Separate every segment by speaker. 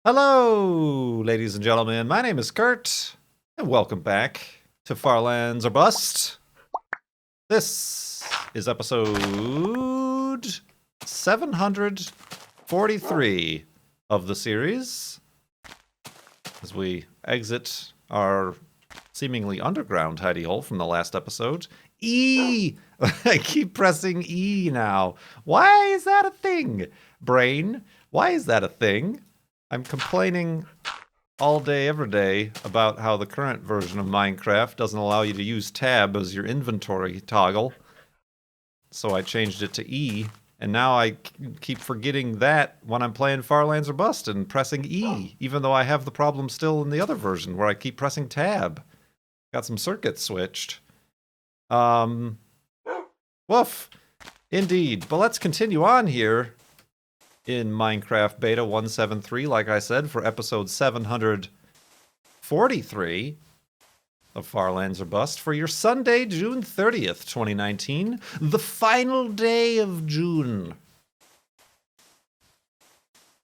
Speaker 1: Hello, ladies and gentlemen. My name is Kurt, and welcome back to Farlands or Bust. This is episode 743 of the series as we exit our seemingly underground hidey hole from the last episode. E! I keep pressing E now. Why is that a thing? Brain, why is that a thing? I'm complaining all day, every day about how the current version of Minecraft doesn't allow you to use tab as your inventory toggle. So I changed it to E, and now I keep forgetting that when I'm playing Farlands or Bust and pressing E, even though I have the problem still in the other version where I keep pressing tab. Got some circuits switched. Woof. Indeed. But let's continue on here in Minecraft Beta 173, like I said, for episode 743 of Farlands or Bust for your Sunday, June 30th, 2019, the final day of June.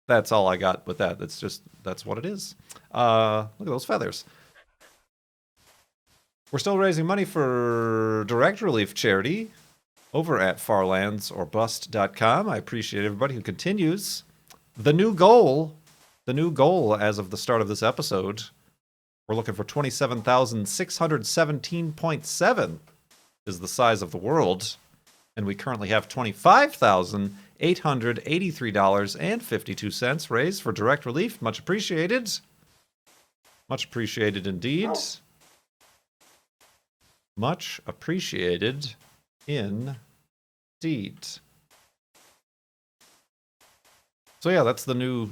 Speaker 1: That's all I got with that. That's what it is. Look at those feathers. We're still raising money for Direct Relief Charity over at farlandsorbust.com. I appreciate everybody who continues. The new goal as of the start of this episode, we're looking for 27,617.7 is the size of the world, and we currently have $25,883.52 raised for direct relief. Much appreciated. Much appreciated indeed. Much appreciated indeed. So yeah, that's the new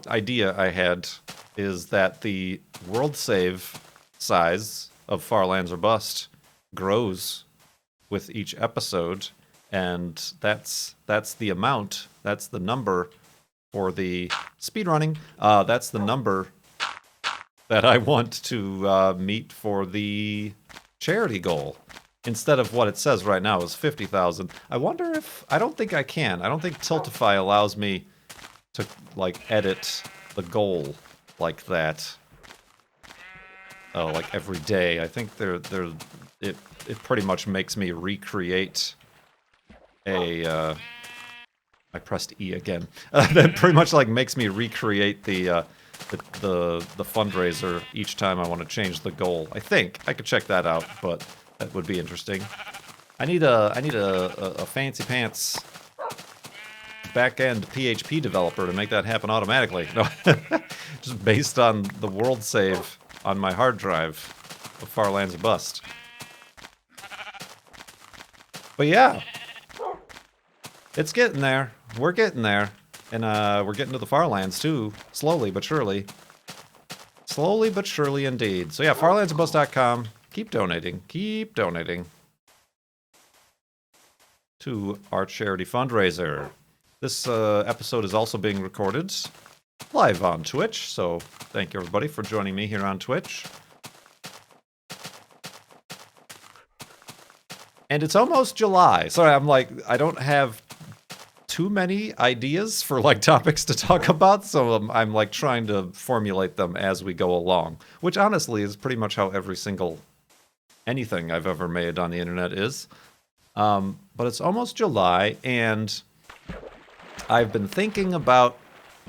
Speaker 1: idea I had, is that the world save size of Farlands or Bust grows with each episode, and that's the amount, that's the number for the speedrunning. That's the number that I want to meet for the charity goal. Instead of what it says right now is 50,000. I wonder if... I don't think I can. I don't think Tiltify allows me to, like, edit the goal like that. Oh, like every day. I think it pretty much makes me recreate a... I pressed E again. That pretty much, like, makes me recreate the fundraiser each time I want to change the goal. I think. I could check that out, but... that would be interesting. I need a fancy pants back-end PHP developer to make that happen automatically. No, just based on the world save on my hard drive of Farlands or Bust. But yeah, it's getting there. We're getting there, and we're getting to the Farlands too, slowly but surely. Slowly but surely indeed. So yeah, farlandsorbust.com. Keep donating to our charity fundraiser. This episode is also being recorded live on Twitch, so thank you everybody for joining me here on Twitch. And it's almost July. Sorry, I don't have too many ideas for like topics to talk about, so I'm like trying to formulate them as we go along, which honestly is pretty much how every single anything I've ever made on the internet is. But it's almost July, and I've been thinking about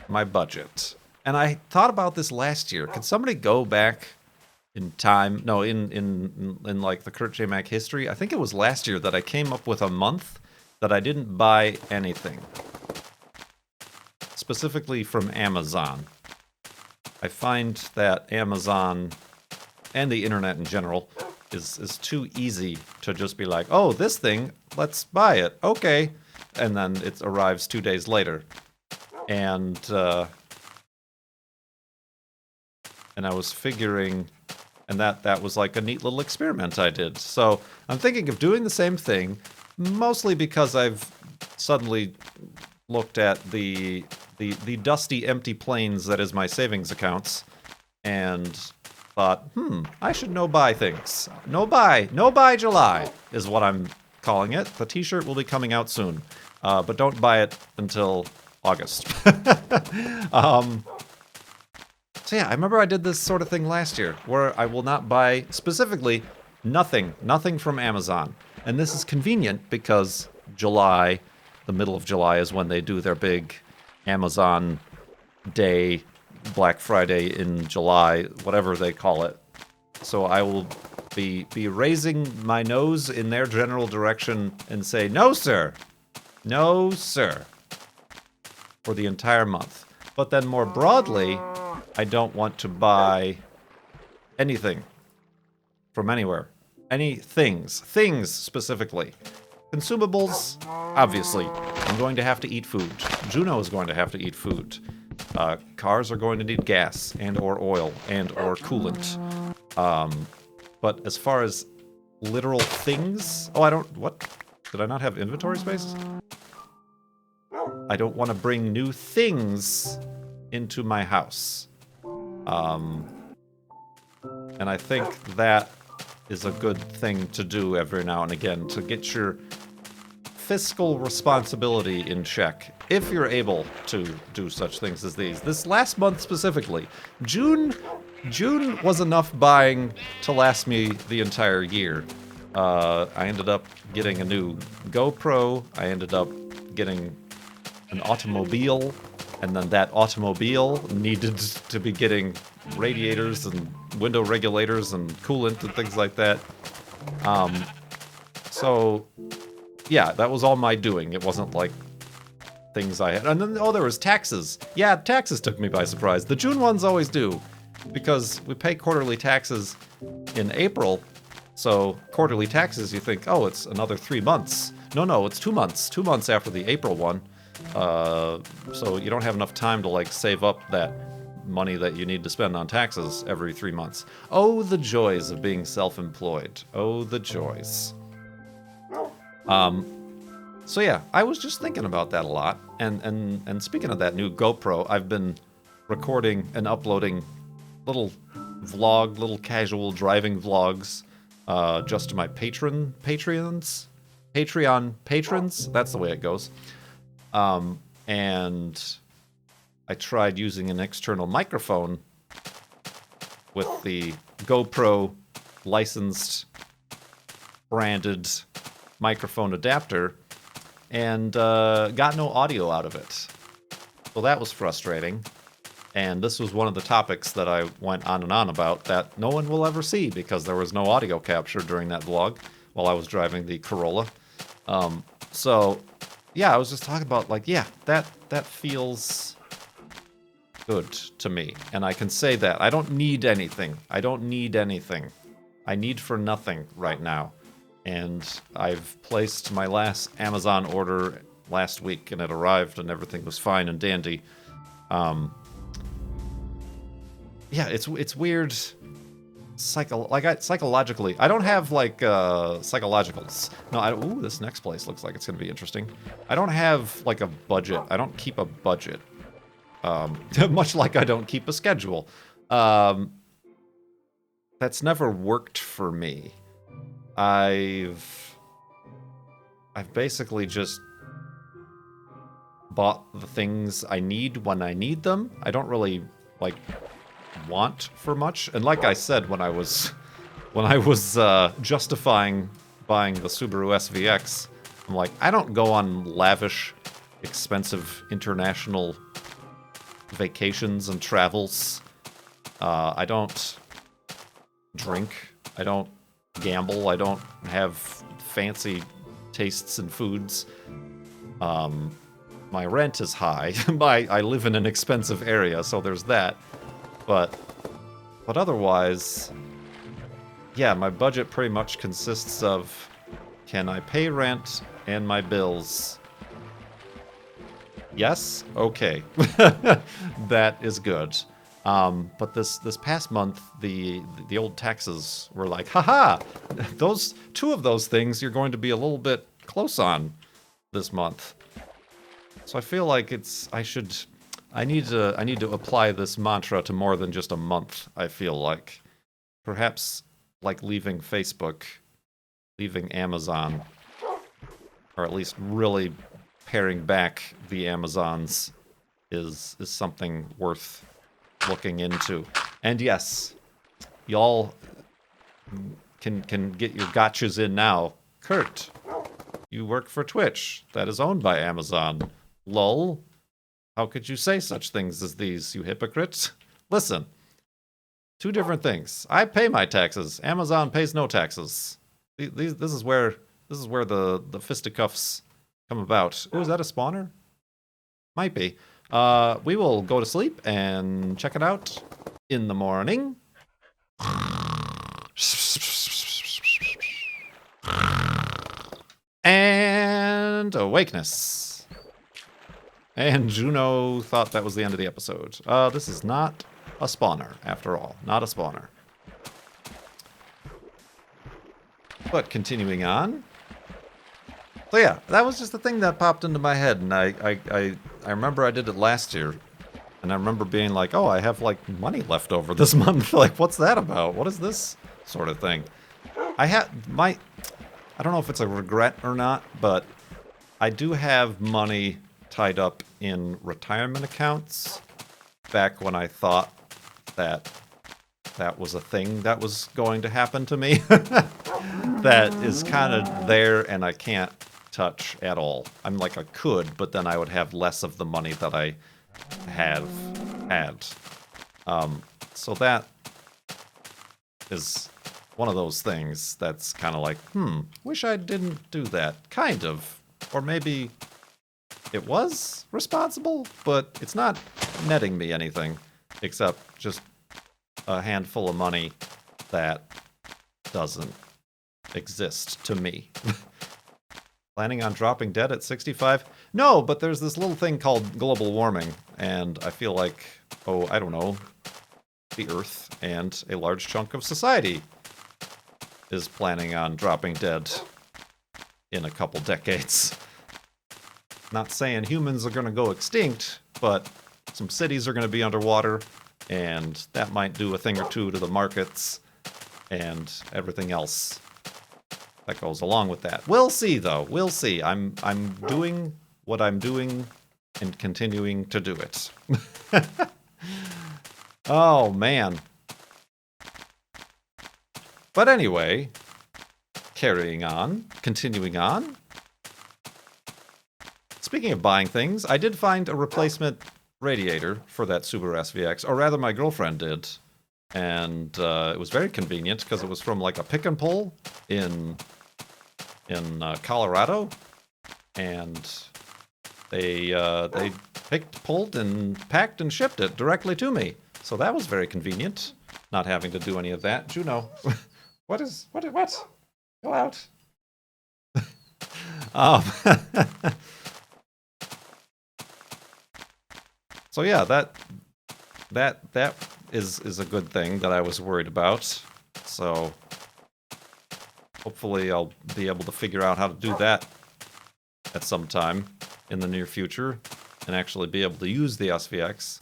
Speaker 1: my budget. And I thought about this last year. Could somebody go back in time? No, in like the Kurt J. Mac history. I think it was last year that I came up with a month that I didn't buy anything. Specifically from Amazon. I find that Amazon and the internet in general is too easy to just be like, oh, this thing, let's buy it. Okay. And then it arrives 2 days later. And I was figuring, and that was like a neat little experiment I did. So I'm thinking of doing the same thing, mostly because I've suddenly looked at the dusty, empty plains that is my savings accounts, and thought, I should no-buy things. No-buy July is what I'm calling it. The t-shirt will be coming out soon, but don't buy it until August. So yeah, I remember I did this sort of thing last year, where I will not buy, specifically, nothing from Amazon. And this is convenient because July, the middle of July, is when they do their big Amazon Day, Black Friday in July, whatever they call it. So I will be raising my nose in their general direction and say, no, sir. No, sir. For the entire month. But then more broadly, I don't want to buy anything from anywhere. Any things. Things, specifically. Consumables, obviously. I'm going to have to eat food. Juno is going to have to eat food. Cars are going to need gas and or oil and or coolant. But as far as literal things... Oh, I don't... What? Did I not have inventory space? I don't want to bring new things into my house. And I think that is a good thing to do every now and again, to get your fiscal responsibility in check, if you're able to do such things as these. This last month specifically, June was enough buying to last me the entire year. I ended up getting a new GoPro, I ended up getting an automobile, and then that automobile needed to be getting radiators and window regulators and coolant and things like that. So, yeah, that was all my doing. It wasn't like things I had. And then, oh, there was taxes. Yeah, taxes took me by surprise. The June ones always do, because we pay quarterly taxes in April. So quarterly taxes, you think, oh, it's another 3 months. No, it's 2 months. 2 months after the April one. So you don't have enough time to like save up that money that you need to spend on taxes every 3 months. Oh, the joys of being self-employed. Oh, the joys. So yeah, I was just thinking about that a lot. And speaking of that new GoPro, I've been recording and uploading little casual driving vlogs, just to my Patreon patrons. That's the way it goes. And I tried using an external microphone with the GoPro licensed branded microphone adapter, and got no audio out of it. So that was frustrating. And this was one of the topics that I went on and on about that no one will ever see, because there was no audio capture during that vlog while I was driving the Corolla. So yeah, I was just talking about, like, yeah, that feels good to me. And I can say that. I don't need anything. I need for nothing right now. And I've placed my last Amazon order last week, and it arrived, and everything was fine and dandy. Yeah, it's weird. Psychologically, I don't have like psychologicals. No, ooh, this next place looks like it's gonna be interesting. I don't have like a budget. I don't keep a budget. Much like I don't keep a schedule. That's never worked for me. I've basically just bought the things I need when I need them. I don't really like want for much. And like I said, when I was justifying buying the Subaru SVX, I'm like, I don't go on lavish, expensive international vacations and travels. I don't drink. I don't gamble. I don't have fancy tastes in foods. My rent is high. I live in an expensive area, so there's that. But otherwise, yeah, my budget pretty much consists of, can I pay rent and my bills? Yes? Okay. That is good. But this past month, the old taxes were like, haha, those two of those things you're going to be a little bit close on this month. So I feel like I need to apply this mantra to more than just a month, I feel like. Perhaps like leaving Facebook, leaving Amazon, or at least really paring back the Amazons is something worth looking into. And yes, y'all can get your gotchas in now. Kurt, you work for Twitch. That is owned by Amazon. Lol. How could you say such things as these, you hypocrites? Listen. Two different things. I pay my taxes. Amazon pays no taxes. This is where the fisticuffs come about. Oh, is that a spawner? Might be. We will go to sleep and check it out in the morning. And awakeness. And Juno thought that was the end of the episode. This is not a spawner, after all. Not a spawner. But continuing on. So yeah, that was just the thing that popped into my head, and I remember I did it last year, and I remember being like, oh, I have like money left over this month. Like, what's that about? What is this sort of thing? I don't know if it's a regret or not, but I do have money tied up in retirement accounts back when I thought that was a thing that was going to happen to me. That is kind of there and I can't touch at all. I'm like, I could, but then I would have less of the money that I have had. So that is one of those things that's kind of like, wish I didn't do that. Kind of. Or maybe it was responsible, but it's not netting me anything except just a handful of money that doesn't exist to me. Planning on dropping dead at 65? No, but there's this little thing called global warming, and I feel like, I don't know, the Earth and a large chunk of society is planning on dropping dead in a couple decades. Not saying humans are going to go extinct, but some cities are going to be underwater, and that might do a thing or two to the markets and everything else that goes along with that. We'll see, though. We'll see. I'm doing what I'm doing and continuing to do it. Oh, man. But anyway, carrying on, continuing on. Speaking of buying things, I did find a replacement radiator for that Subaru SVX, or rather my girlfriend did. And it was very convenient because it was from like a pick and pull in Colorado, and they picked, pulled, and packed and shipped it directly to me. So that was very convenient, not having to do any of that. Juno, what? Go out. So yeah, that is a good thing that I was worried about. So hopefully I'll be able to figure out how to do that at some time in the near future and actually be able to use the SVX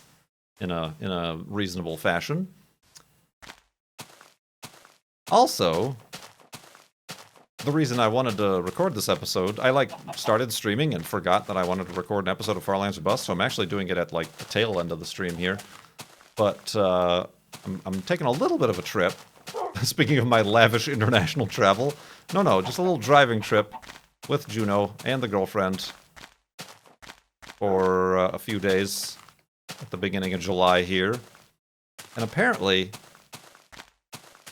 Speaker 1: in a reasonable fashion. Also, the reason I wanted to record this episode, I started streaming and forgot that I wanted to record an episode of Far Lands or Bust, so I'm actually doing it at the tail end of the stream here. But I'm taking a little bit of a trip. Speaking of my lavish international travel. No, just a little driving trip with Juno and the girlfriend for a few days at the beginning of July here. And apparently,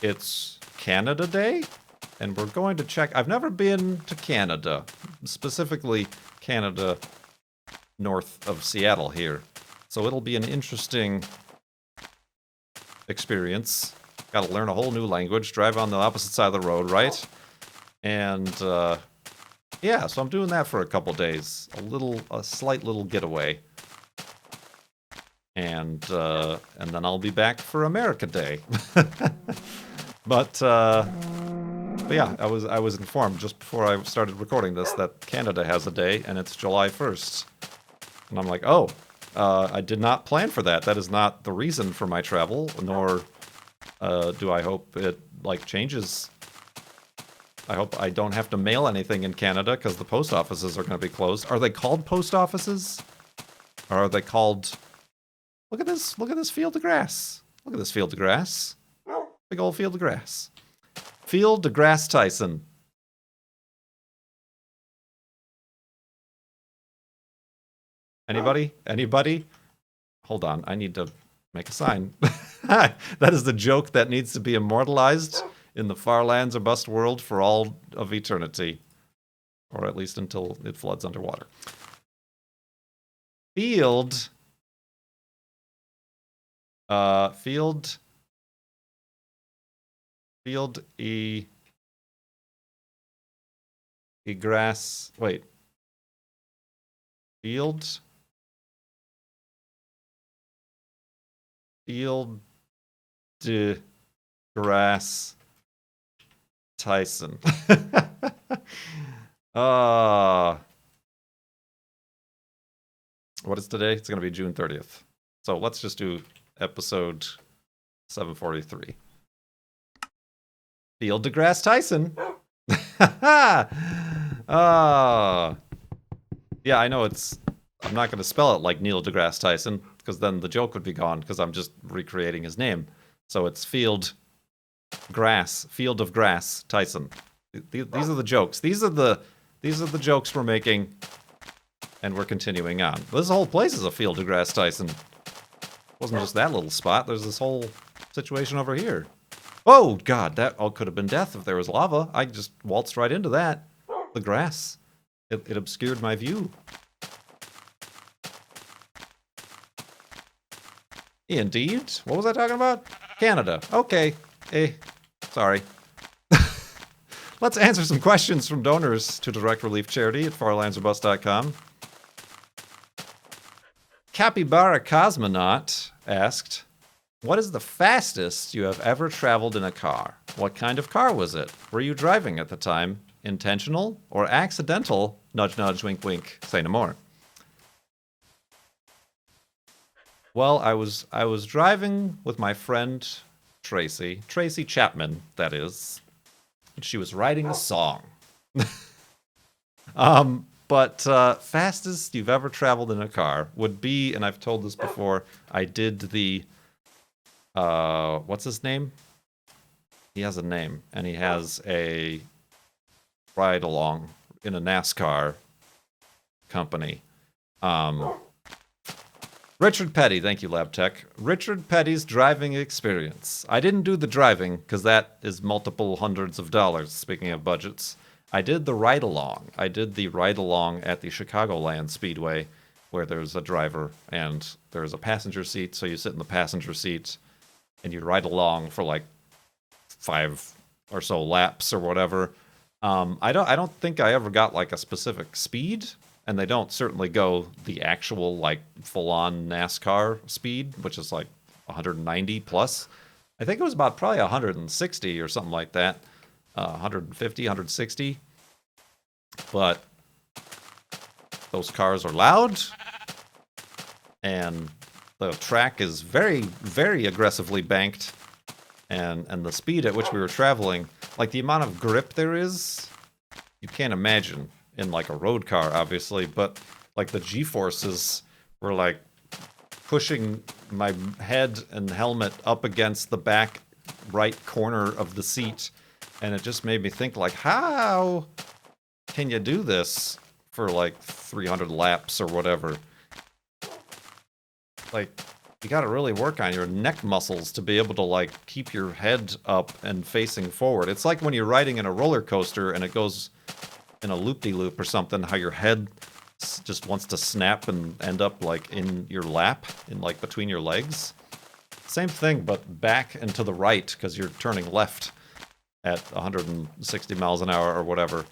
Speaker 1: it's Canada Day, and we're going to check. I've never been to Canada, specifically Canada north of Seattle here. So it'll be an interesting experience. Got to learn a whole new language, drive on the opposite side of the road, right? And yeah, so I'm doing that for a couple days. A slight little getaway. And then I'll be back for America Day. But yeah, I was informed just before I started recording this that Canada has a day, and it's July 1st. And I'm like, I did not plan for that. That is not the reason for my travel, nor do I hope it changes. I hope I don't have to mail anything in Canada because the post offices are going to be closed. Are they called post offices? Or are they called Look at this. Look at this field of grass. Look at this field of grass. Big old field of grass. Field of Grass Tyson. Anybody? Anybody? Hold on. I need to make a sign. That is the joke that needs to be immortalized in the Far Lands or Bust world for all of eternity. Or at least until it floods underwater. Field. Field e grass. Wait. Field de grass Tyson. What is today? It's going to be June 30th. So let's just do episode 743. Field deGrasse Tyson. Yeah, I know I'm not going to spell it like Neil deGrasse Tyson, because then the joke would be gone, because I'm just recreating his name. So it's Field of Grass Tyson. These are the jokes. These are the jokes we're making, and we're continuing on. This whole place is a Field of Grass Tyson. It wasn't just that little spot. There's this whole situation over here. Oh, God, that all could have been death if there was lava. I just waltzed right into that. The grass. It obscured my view. Indeed. What was I talking about? Canada. Okay. Sorry. Let's answer some questions from donors to Direct Relief Charity at farlandsorbust.com. Capybara Cosmonaut asked, what is the fastest you have ever traveled in a car? What kind of car was it? Were you driving at the time? Intentional or accidental? Nudge, nudge, wink, wink. Say no more. Well, I was driving with my friend Tracy Chapman, that is. And she was writing a song. But fastest you've ever traveled in a car would be, and I've told this before, I did the, what's his name? He has a name, and he has a ride-along in a NASCAR company. Richard Petty, thank you, LabTech. Richard Petty's driving experience. I didn't do the driving, because that is multiple hundreds of dollars, speaking of budgets. I did the ride-along. I did the ride-along at the Chicagoland Speedway, where there's a driver and there's a passenger seat, so you sit in the passenger seat, and you ride along for like 5 or so laps or whatever. I don't think I ever got like a specific speed, and they don't certainly go the actual like full-on NASCAR speed, which is like 190 plus. I think it was about probably 160 or something like that, 150, 160. But those cars are loud, and the track is very, very aggressively banked, and the speed at which we were traveling, like the amount of grip there is, you can't imagine in like a road car, obviously, but like the G-forces were like pushing my head and helmet up against the back right corner of the seat, and it just made me think like, how can you do this for like 300 laps or whatever? Like, you gotta really work on your neck muscles to be able to like keep your head up and facing forward. It's like when you're riding in a roller coaster and it goes in a loop-de-loop or something, how your head just wants to snap and end up like in your lap, in like between your legs. Same thing, but back and to the right, because you're turning left at 160 miles an hour or whatever.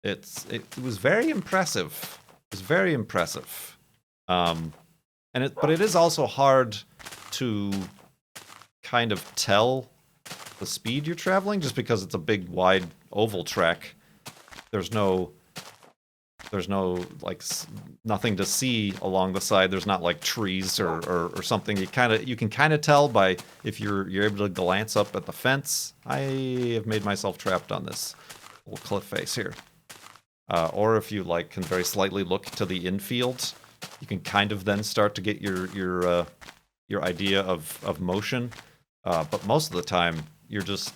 Speaker 1: It was very impressive. It was very impressive. But it is also hard to kind of tell the speed you're traveling, just because it's a big, wide oval track. There's no like nothing to see along the side. There's not like trees or something. You can kind of tell by if you're able to glance up at the fence. I have made myself trapped on this little cliff face here. Or if you like can very slightly look to the infield, you can kind of then start to get your your idea of motion. But most of the time, it's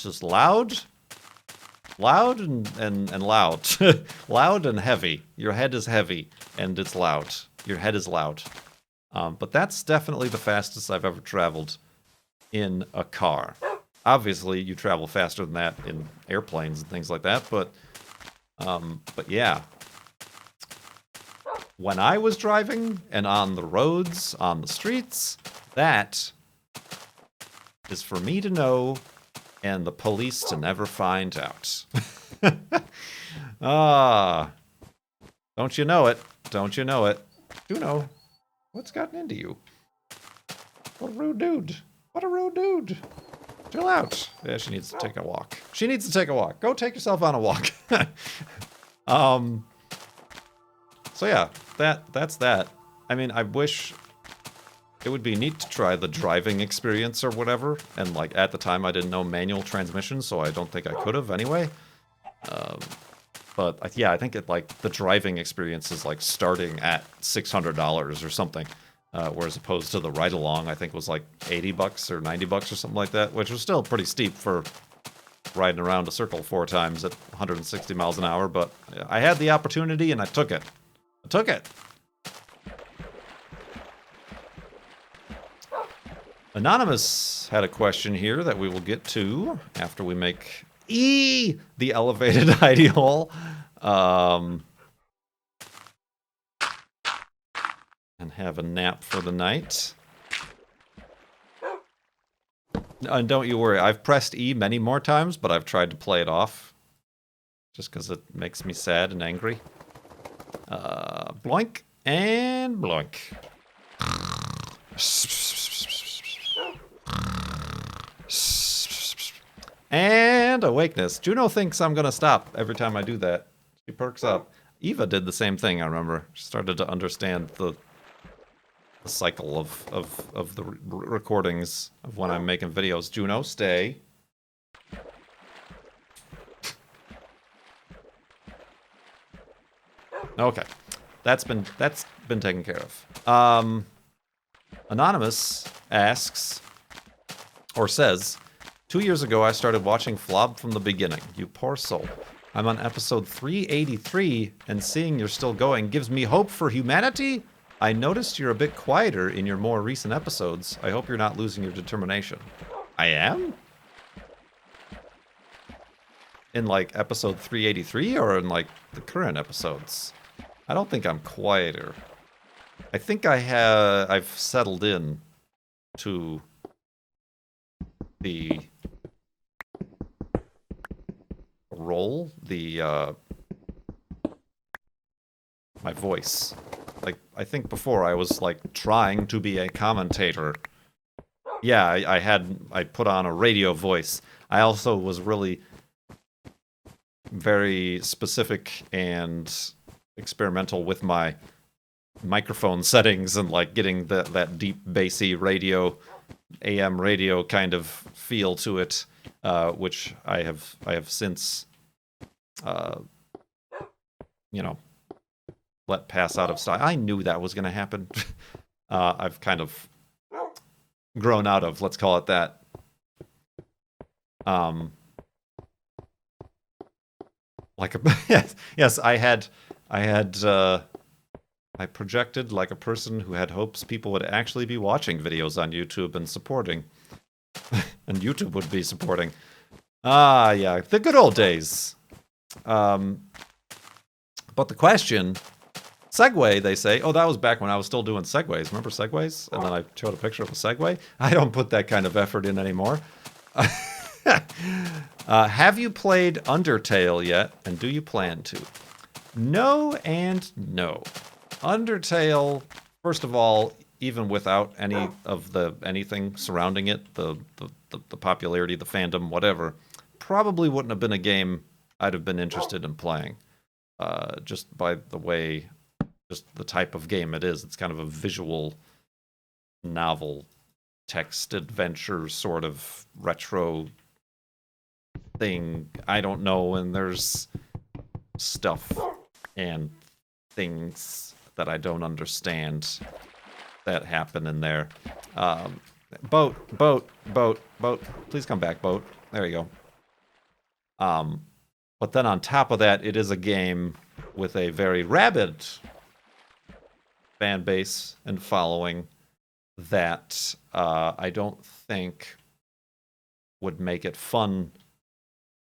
Speaker 1: just loud, loud and loud, loud and heavy. Your head is heavy and it's loud. Your head is loud. But that's definitely the fastest I've ever traveled in a car. Obviously, you travel faster than that in airplanes and things like that, but yeah. When I was driving and on the roads, on the streets, that is for me to know and the police to never find out. Ah, don't you know it? Don't you know it? Juno, what's gotten into you? What a rude dude. What a rude dude. Chill out. Yeah, she needs to take a walk. She needs to take a walk. Go take yourself on a walk. So yeah, that's that. I mean, I wish it would be neat to try the driving experience or whatever. And like at the time, I didn't know manual transmission, so I don't think I could have anyway. But yeah, I think the driving experience is like starting at $600 or something, whereas opposed to the ride along, I think was like $80 or $90 or something like that, which was still pretty steep for riding around a circle 4 times at 160 miles an hour. But I had the opportunity and I took it. I took it. Anonymous had a question here that we will get to after we make the elevated ideal. And have a nap for the night. And don't you worry, I've pressed E many more times, but I've tried to play it off. Just because it makes me sad and angry. Bloink and bloink. And awakeness. Juno thinks I'm gonna stop every time I do that. She perks up. Eva did the same thing, I remember. She started to understand the cycle of the recordings of when I'm making videos. Juno, stay. Okay. That's been taken care of. Anonymous asks, or says, 2 years ago I started watching Flob from the beginning. You poor soul. I'm on episode 383, and seeing you're still going gives me hope for humanity. I noticed you're a bit quieter in your more recent episodes. I hope you're not losing your determination. I am? In like episode 383 or in like the current episodes? I don't think I'm quieter. I think I've settled in to the role, my voice. Like, I think before I was like trying to be a commentator. Yeah, I put on a radio voice. I also was really very specific and experimental with my microphone settings and like getting that deep bassy radio, AM radio kind of feel to it, which I have since let pass out of style. I knew that was going to happen. I've kind of grown out of, let's call it that. Yes, I projected like a person who had hopes people would actually be watching videos on YouTube and supporting. And YouTube would be supporting. Ah, yeah, the good old days. But the question, Segway, they say, oh, that was back when I was still doing Segways. Remember Segways? And then I showed a picture of a Segway. I don't put that kind of effort in anymore. Have you played Undertale yet? And do you plan to? No and no. Undertale, first of all, even without any of anything surrounding it, the popularity, the fandom, whatever, probably wouldn't have been a game I'd have been interested in playing. Just by the way, just the type of game it is. It's kind of a visual novel, text adventure sort of retro thing. I don't know, and there's stuff and things that I don't understand. that happen in there. Boat. Please come back, boat. There you go. But then on top of that, it is a game with a very rabid fan base and following that I don't think would make it fun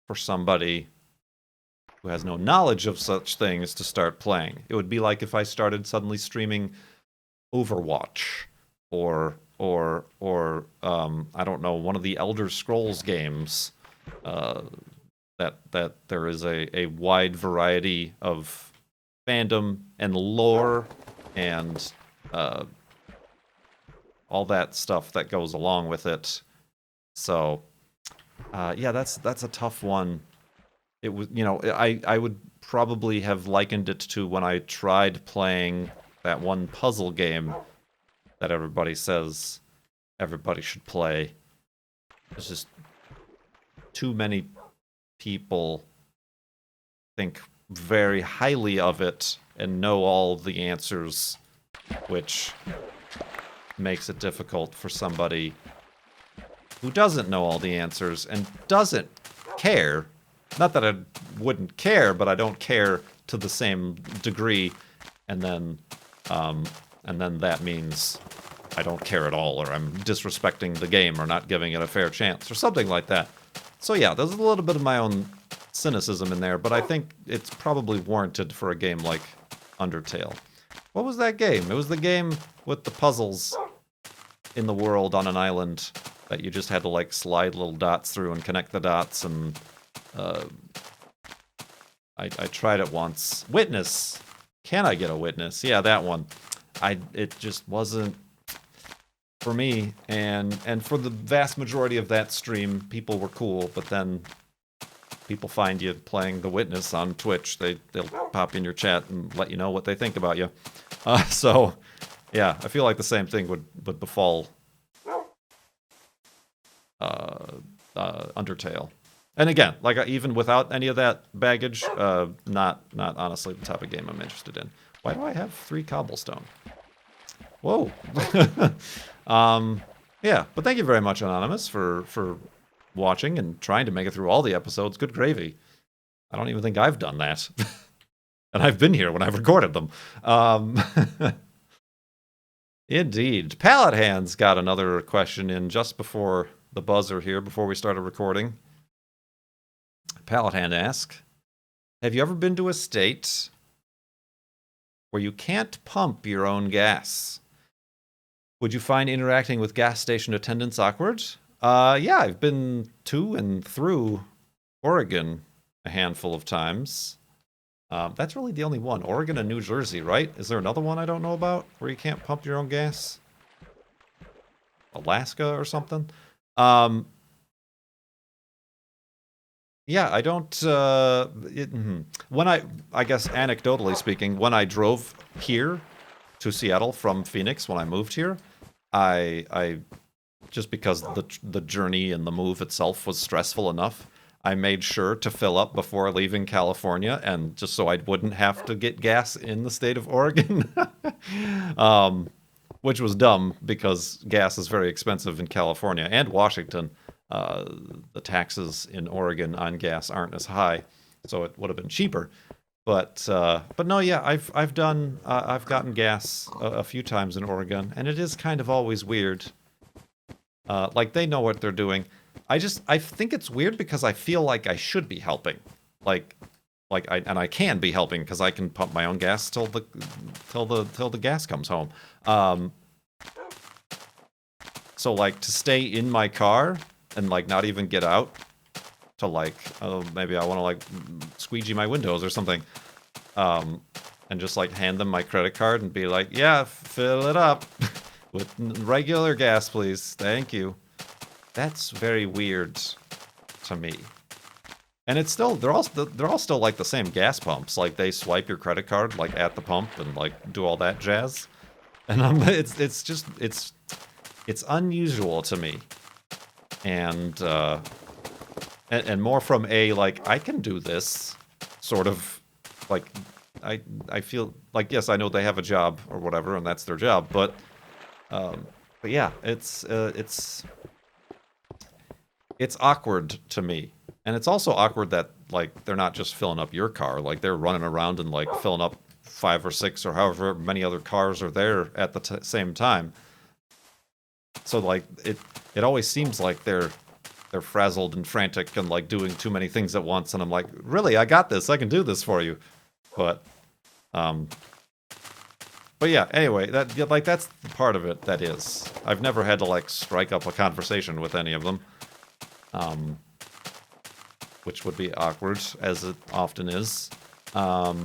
Speaker 1: for somebody who has no knowledge of such things to start playing. It would be like if I started suddenly streaming Overwatch or I don't know, one of the Elder Scrolls games. That there is a wide variety of fandom and lore and all that stuff that goes along with it. So yeah, that's a tough one. It was, I would probably have likened it to when I tried playing that one puzzle game that everybody says everybody should play. There's just too many people think very highly of it and know all the answers, which makes it difficult for somebody who doesn't know all the answers and doesn't care. Not that I wouldn't care, but I don't care to the same degree, and then that means I don't care at all, or I'm disrespecting the game, or not giving it a fair chance, or something like that. So yeah, there's a little bit of my own cynicism in there, but I think it's probably warranted for a game like Undertale. What was that game? It was the game with the puzzles in the world on an island that you just had to like slide little dots through and connect the dots, and I tried it once. Witness. Can I get a witness? Yeah, that one. It just wasn't for me, and for the vast majority of that stream, people were cool, but then people find you playing The Witness on Twitch. They'll pop in your chat and let you know what they think about you. So, yeah, I feel like the same thing would befall Undertale. And again, like even without any of that baggage, not honestly the type of game I'm interested in. Why do I have 3 cobblestone? Whoa. Yeah, but thank you very much, Anonymous, for watching and trying to make it through all the episodes. Good gravy. I don't even think I've done that. And I've been here when I've recorded them. Indeed. Pallet Hands got another question in just before the buzzer here, before we started recording. Pallet Hand asks, have you ever been to a state where you can't pump your own gas? Would you find interacting with gas station attendants awkward? Yeah, I've been to and through Oregon a handful of times. That's really the only one. Oregon and New Jersey, right? Is there another one I don't know about where you can't pump your own gas? Alaska or something? Yeah, I don't... when I guess anecdotally speaking, when I drove here to Seattle from Phoenix when I moved here, I just because the journey and the move itself was stressful enough, I made sure to fill up before leaving California, and just so I wouldn't have to get gas in the state of Oregon. Which was dumb because gas is very expensive in California and Washington. The taxes in Oregon on gas aren't as high, so it would have been cheaper. But no, yeah, I've gotten gas a few times in Oregon, and it is kind of always weird. Like they know what they're doing. I think it's weird because I feel like I should be helping, I can be helping because I can pump my own gas till the gas comes home. So like to stay in my car and like not even get out to like, maybe I want to like squeegee my windows or something, and just like hand them my credit card and be like, yeah, fill it up with regular gas, please, thank you. That's very weird to me. And it's still, they're all still like the same gas pumps. Like they swipe your credit card like at the pump and like do all that jazz. And it's unusual to me. And more from a like I can do this sort of like I feel like, yes, I know they have a job or whatever and that's their job, but But yeah, it's awkward to me. And it's also awkward that, like, they're not just filling up your car. Like, they're running around and, like, filling up 5 or 6 or however many other cars are there at the same time. So, like, it always seems like they're frazzled and frantic and, like, doing too many things at once. And I'm like, really? I got this. I can do this for you. But yeah, anyway, that's the part of it that is. I've never had to, like, strike up a conversation with any of them. Which would be awkward, as it often is. But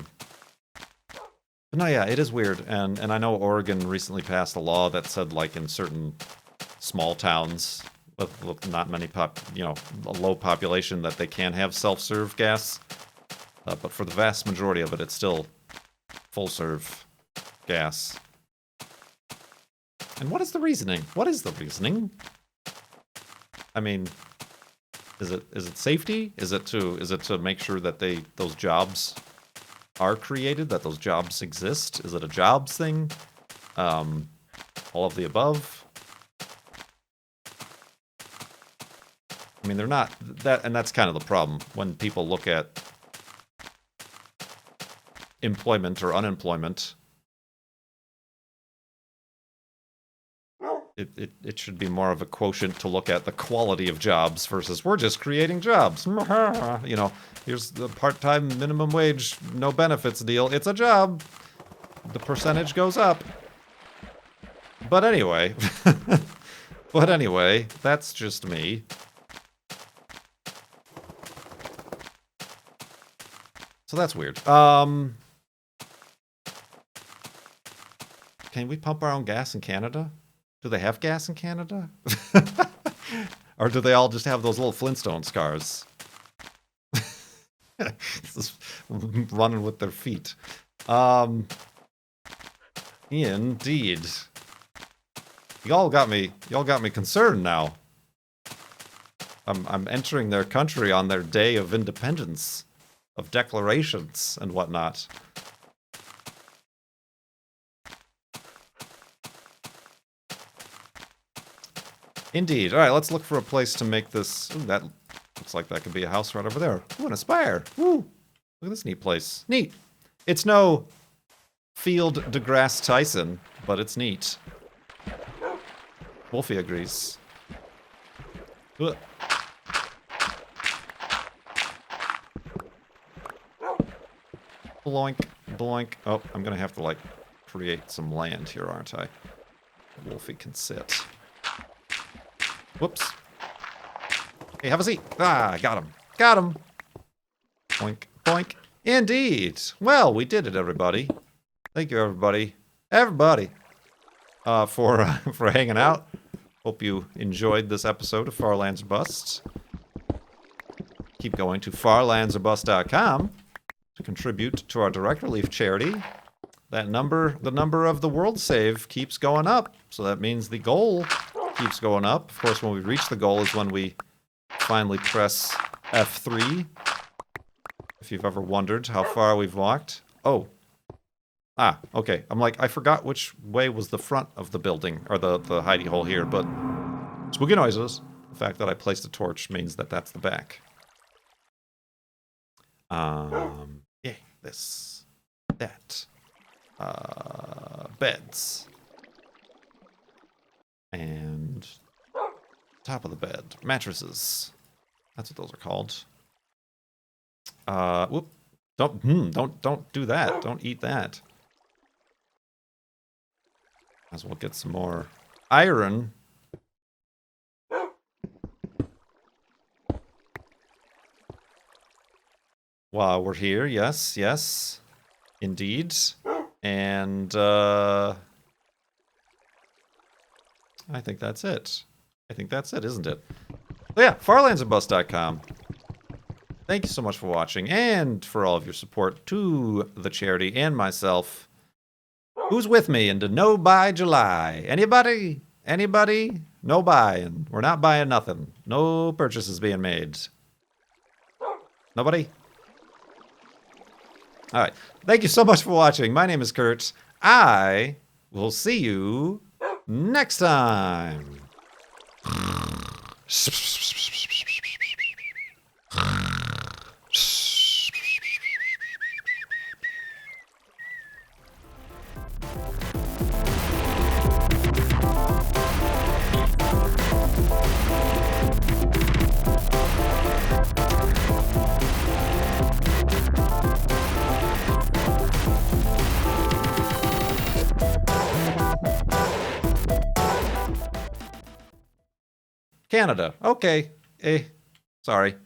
Speaker 1: no, yeah, it is weird, and I know Oregon recently passed a law that said, like, in certain small towns with not many a low population, that they can have self-serve gas. But for the vast majority of it, it's still full-serve gas. And what is the reasoning? What is the reasoning? I mean, is it safety? Is it to make sure that those jobs are created, that those jobs exist? Is it a jobs thing? All of the above? I mean, they're not that, and that's kind of the problem when people look at employment or unemployment. It should be more of a quotient to look at the quality of jobs versus we're just creating jobs. You know, here's the part-time minimum wage, no benefits deal. It's a job. The percentage goes up. But anyway, that's just me. So that's weird. Can we pump our own gas in Canada? Do they have gas in Canada? Or do they all just have those little Flintstones cars? Just running with their feet. Indeed. Y'all got me concerned now. I'm entering their country on their day of independence, of declarations and whatnot.
Speaker 2: Indeed.
Speaker 1: Indeed. All right, let's look for a place to make this. Ooh, that looks like that could be a house right over there. Ooh, an Aspire. Ooh, look at this neat place. Neat. It's no Field deGrasse Tyson, but it's neat. Wolfie agrees. Ugh. Bloink, bloink. Oh, I'm gonna have to, like, create some land here, aren't I? Wolfie can sit. Whoops. Hey, have a seat. Ah, got him. Got him. Boink, boink. Indeed. Well, we did it, everybody. Thank you, everybody. Everybody. For hanging out. Hope you enjoyed this episode of Far Lands or Bust. Keep going to farlandsorbust.com to contribute to our Direct Relief charity. The number of the world save keeps going up, so that means the goal keeps going up. Of course, when we reach the goal is when we finally press F3. If you've ever wondered how far we've walked. Oh. Ah, okay. I'm like, I forgot which way was the front of the building, or the hidey hole here, but spooky noises. The fact that I placed a torch means that that's the back. Yeah, this, that, beds, and top of the bed, mattresses. That's what those are called. Whoop! Don't do that. Don't eat that. Might as well get some more iron. While we're here, yes, indeed. And, I think that's it. I think that's it, isn't it? So yeah, farlandsorbust.com. Thank you so much for watching, and for all of your support to the charity and myself. Who's with me into No Buy July? Anybody? Anybody? No buying. We're not buying nothing. No purchases being made. Nobody? All right. Thank you so much for watching. My name is Kurt. I will see you next time. Canada. Okay. Sorry.